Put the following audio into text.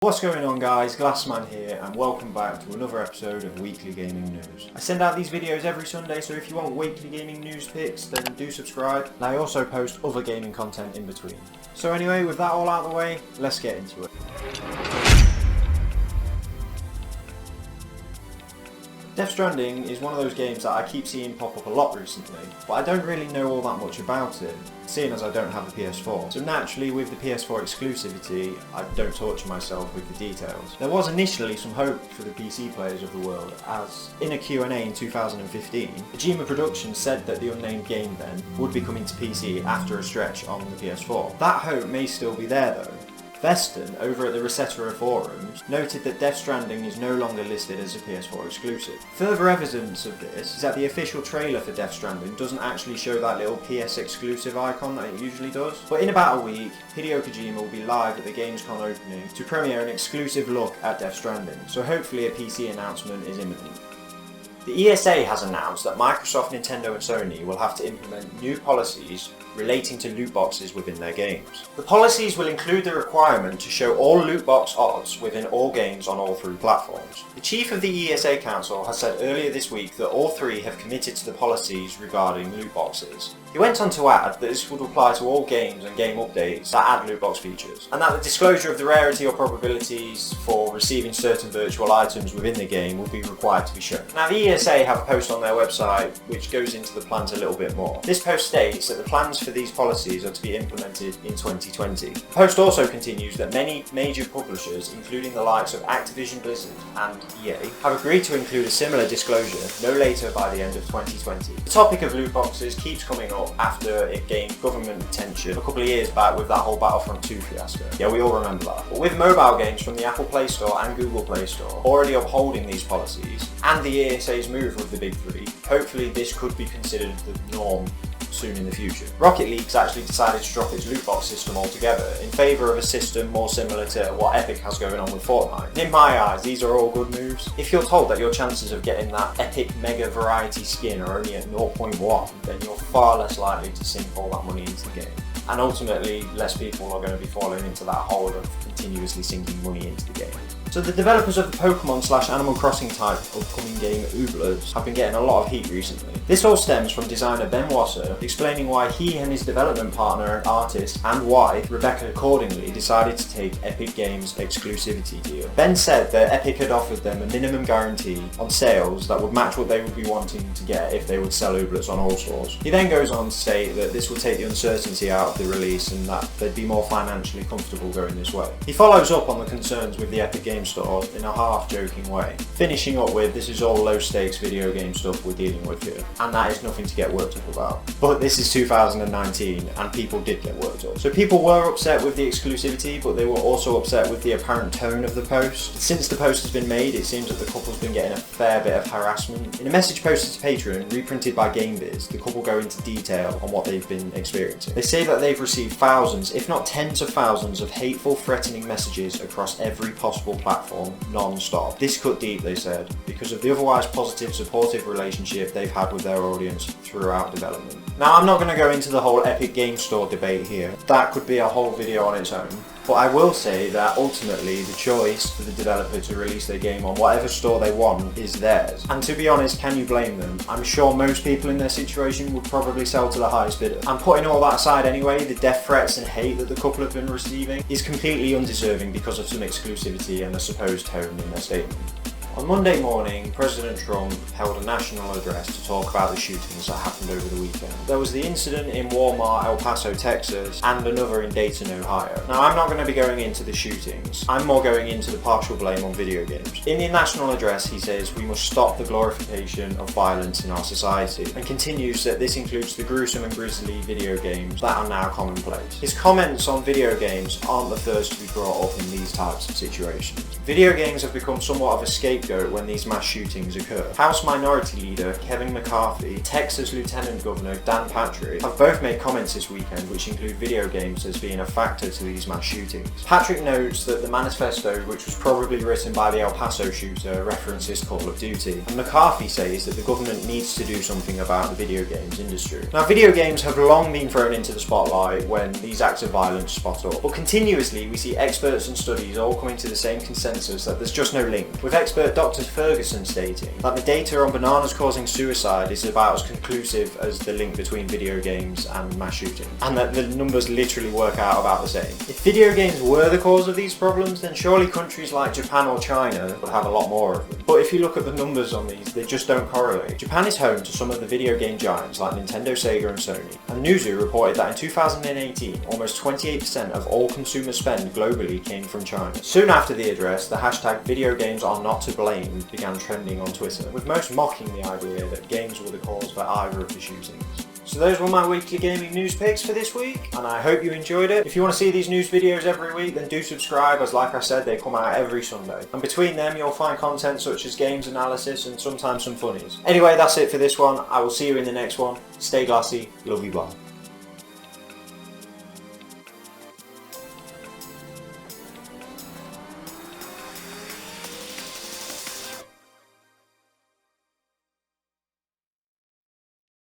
What's going on guys, Glassman here and welcome back to another episode of Weekly Gaming News. I send out these videos every Sunday, so if you want weekly gaming news picks then do subscribe, and I also post other gaming content in between. So anyway, with that all out of the way, let's get into it. Stranding is one of those games that I keep seeing pop up a lot recently, but I don't really know all that much about it, seeing as I don't have a PS4. So naturally, with the PS4 exclusivity, I don't torture myself with the details. There was initially some hope for the PC players of the world, as in a Q&A in 2015, Kojima Productions said that the unnamed game then would be coming to PC after a stretch on the PS4. That hope may still be there though. Veston, over at the Resetera forums, noted that Death Stranding is no longer listed as a PS4 exclusive. Further evidence of this is that the official trailer for Death Stranding doesn't actually show that little PS exclusive icon that it usually does. But in about a week, Hideo Kojima will be live at the Gamescom opening to premiere an exclusive look at Death Stranding, so hopefully a PC announcement is imminent. The ESA has announced that Microsoft, Nintendo and Sony will have to implement new policies relating to loot boxes within their games. The policies will include the requirement to show all loot box odds within all games on all three platforms. The chief of the ESA Council has said earlier this week that all three have committed to the policies regarding loot boxes. He went on to add that this would apply to all games and game updates that add loot box features, and that the disclosure of the rarity or probabilities for receiving certain virtual items within the game would be required to be shown. Now the ESA have a post on their website which goes into the plans a little bit more. This post states that the plans for these policies are to be implemented in 2020. The post also continues that many major publishers, including the likes of Activision Blizzard and EA, have agreed to include a similar disclosure no later by the end of 2020. The topic of loot boxes keeps coming up after it gained government attention a couple of years back with that whole Battlefront 2 fiasco. Yeah, we all remember that. But with mobile games from the Apple Play Store and Google Play Store already upholding these policies, and the ESA's move with the big three, hopefully this could be considered the norm soon in the future. Rocket League's actually decided to drop its loot box system altogether in favour of a system more similar to what Epic has going on with Fortnite. In my eyes, these are all good moves. If you're told that your chances of getting that epic mega variety skin are only at 0.1, then you're far less likely to sink all that money into the game. And ultimately, less people are going to be falling into that hole of continuously sinking money into the game. So the developers of the Pokemon/Animal Crossing type upcoming game Ooblets have been getting a lot of heat recently. This all stems from designer Ben Wasser explaining why he and his development partner and artist and wife, Rebecca accordingly, decided to take Epic Games' exclusivity deal. Ben said that Epic had offered them a minimum guarantee on sales that would match what they would be wanting to get if they would sell Ooblets on all stores. He then goes on to state that this will take the uncertainty out of the release and that they'd be more financially comfortable going this way. He follows up on the concerns with the Epic Games Store in a half-joking way, finishing up with, "This is all low-stakes video game stuff we're dealing with here, and that is nothing to get worked up about." But this is 2019 and people did get worked up. So people were upset with the exclusivity, but they were also upset with the apparent tone of the post. Since the post has been made, it seems that the couple's been getting a fair bit of harassment. In a message posted to Patreon, reprinted by GameViz, the couple go into detail on what they've been experiencing. They say that they've received thousands, if not tens of thousands, of hateful, threatening messages across every possible platform, non-stop. This cut deep, they said, because of the otherwise positive, supportive relationship they've had with their audience throughout development. Now, I'm not going to go into the whole Epic Game Store debate here. That could be a whole video on its own. But I will say that ultimately the choice for the developer to release their game on whatever store they want is theirs. And to be honest, can you blame them? I'm sure most people in their situation would probably sell to the highest bidder. And putting all that aside anyway, the death threats and hate that the couple have been receiving is completely undeserving because of some exclusivity and a supposed tone in their statement. On Monday morning, President Trump held a national address to talk about the shootings that happened over the weekend. There was the incident in Walmart, El Paso, Texas, and another in Dayton, Ohio. Now, I'm not going to be going into the shootings. I'm more going into the partial blame on video games. In the national address, he says we must stop the glorification of violence in our society, and continues that this includes the gruesome and grisly video games that are now commonplace. His comments on video games aren't the first to be brought up in these types of situations. Video games have become somewhat of a scapegoat scapegoat when these mass shootings occur. House Minority Leader Kevin McCarthy, Texas Lieutenant Governor Dan Patrick have both made comments this weekend which include video games as being a factor to these mass shootings. Patrick notes that the manifesto, which was probably written by the El Paso shooter, references Call of Duty, and McCarthy says that the government needs to do something about the video games industry. Now, video games have long been thrown into the spotlight when these acts of violence spot up, but continuously we see experts and studies all coming to the same consensus that there's just no link, with expert Dr. Ferguson stating that the data on bananas causing suicide is about as conclusive as the link between video games and mass shooting, and that the numbers literally work out about the same. If video games were the cause of these problems, then surely countries like Japan or China would have a lot more of them. But if you look at the numbers on these, they just don't correlate. Japan is home to some of the video game giants like Nintendo, Sega and Sony, and Newzoo reported that in 2018, almost 28% of all consumer spend globally came from China. Soon after the address, the hashtag video games are not to blame began trending on Twitter, with most mocking the idea that games were the cause for either of the shootings. So those were my weekly gaming news picks for this week, and I hope you enjoyed it. If you want to see these news videos every week, then do subscribe, as like I said, they come out every Sunday. And between them, you'll find content such as games analysis and sometimes some funnies. Anyway, that's it for this one. I will see you in the next one. Stay glassy. Love you, bye.